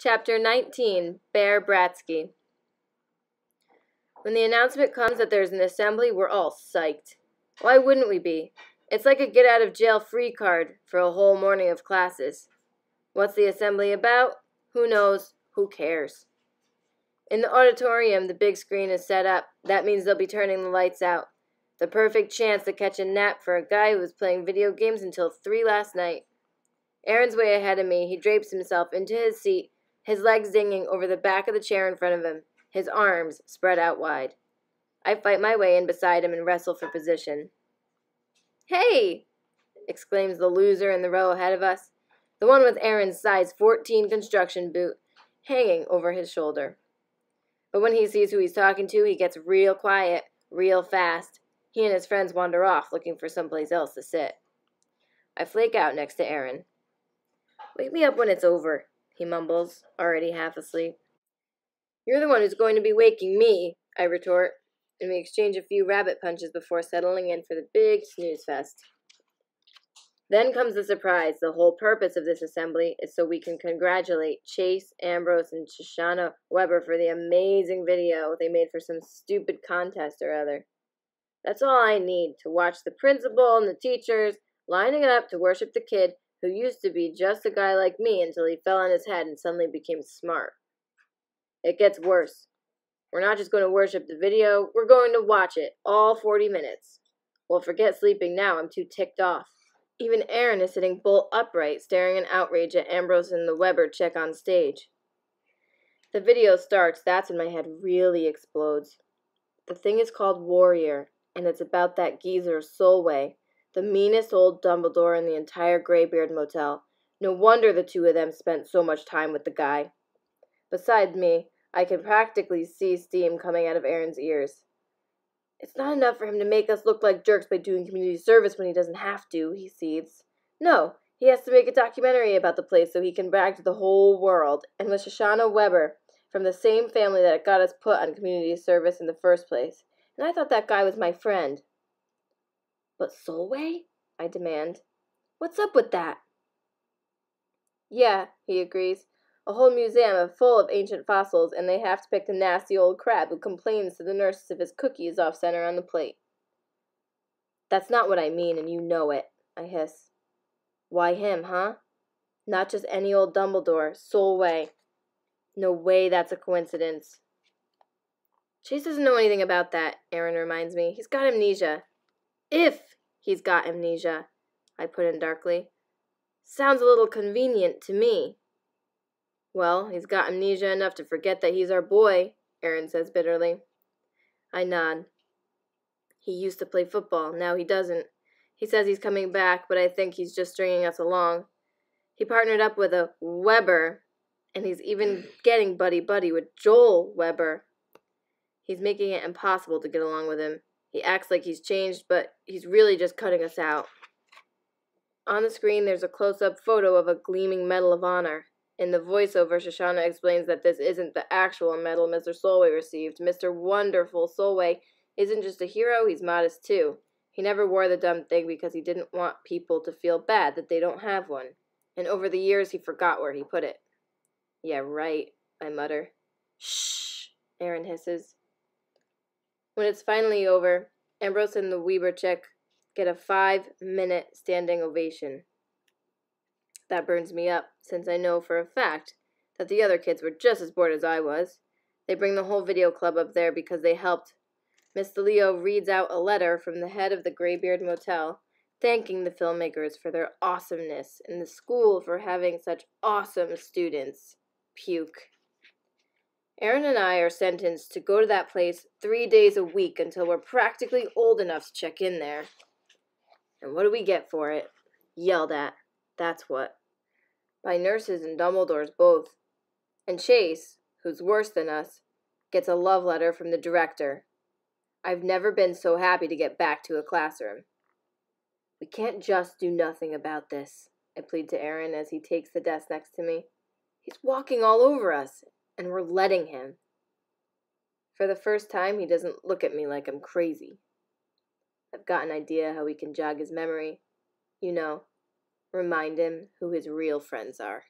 Chapter 19, Bear Bratsky. When the announcement comes that there's an assembly, we're all psyched. Why wouldn't we be? It's like a get-out-of-jail-free card for a whole morning of classes. What's the assembly about? Who knows? Who cares? In the auditorium, the big screen is set up. That means they'll be turning the lights out. The perfect chance to catch a nap for a guy who was playing video games until 3 last night. Aaron's way ahead of me. He drapes himself into his seat, his legs dinging over the back of the chair in front of him, his arms spread out wide. I fight my way in beside him and wrestle for position. "Hey!" exclaims the loser in the row ahead of us, the one with Aaron's size 14 construction boot hanging over his shoulder. But when he sees who he's talking to, he gets real quiet, real fast. He and his friends wander off, looking for someplace else to sit. I flake out next to Aaron. "Wake me up when it's over," he mumbles, already half asleep. "You're the one who's going to be waking me," I retort, and we exchange a few rabbit punches before settling in for the big snooze fest. Then comes the surprise. The whole purpose of this assembly is so we can congratulate Chase, Ambrose, and Shoshana Weber for the amazing video they made for some stupid contest or other. That's all I need to watch the principal and the teachers lining up to worship the kid who used to be just a guy like me until he fell on his head and suddenly became smart. It gets worse. We're not just going to worship the video, we're going to watch it, all 40 minutes. Well, forget sleeping now, I'm too ticked off. Even Aaron is sitting bolt upright, staring in outrage at Ambrose and the Weber chick on stage. The video starts, that's when my head really explodes. The thing is called Warrior, and it's about that geezer Solway, the meanest old Dumbledore in the entire Greybeard Motel. No wonder the two of them spent so much time with the guy. Besides me, I can practically see steam coming out of Aaron's ears. "It's not enough for him to make us look like jerks by doing community service when he doesn't have to," he seethes. "No, he has to make a documentary about the place so he can brag to the whole world, and with Shoshana Weber, from the same family that got us put on community service in the first place. And I thought that guy was my friend." "But Solway?" I demand. "What's up with that?" "Yeah," he agrees. "A whole museum full of ancient fossils, and they have to pick the nasty old crab who complains to the nurses if his cookie is off center on the plate." "That's not what I mean, and you know it," I hiss. "Why him, huh? Not just any old Dumbledore, Solway. No way that's a coincidence." "Chase doesn't know anything about that," Aaron reminds me. "He's got amnesia." "If he's got amnesia," I put in darkly. "Sounds a little convenient to me." "Well, he's got amnesia enough to forget that he's our boy," Aaron says bitterly. I nod. "He used to play football, now he doesn't. He says he's coming back, but I think he's just stringing us along. He partnered up with a Weber, and he's even getting buddy-buddy with Joel Weber. He's making it impossible to get along with him. He acts like he's changed, but he's really just cutting us out." On the screen, there's a close-up photo of a gleaming Medal of Honor. In the voiceover, Shoshana explains that this isn't the actual medal Mr. Solway received. Mr. Wonderful Solway isn't just a hero, he's modest too. He never wore the dumb thing because he didn't want people to feel bad that they don't have one. And over the years, he forgot where he put it. "Yeah, right," I mutter. "Shh," Aaron hisses. When it's finally over, Ambrose and the Weber chick get a 5-minute standing ovation. That burns me up, since I know for a fact that the other kids were just as bored as I was. They bring the whole video club up there because they helped. Miss DeLeo reads out a letter from the head of the Greybeard Motel, thanking the filmmakers for their awesomeness and the school for having such awesome students. Puke. Aaron and I are sentenced to go to that place 3 days a week until we're practically old enough to check in there. And what do we get for it? Yelled at. That's what. By nurses and Dumbledores both. And Chase, who's worse than us, gets a love letter from the director. I've never been so happy to get back to a classroom. "We can't just do nothing about this," I plead to Aaron as he takes the desk next to me. "He's walking all over us, and we're letting him." For the first time, he doesn't look at me like I'm crazy. I've got an idea how we can jog his memory. You know, remind him who his real friends are.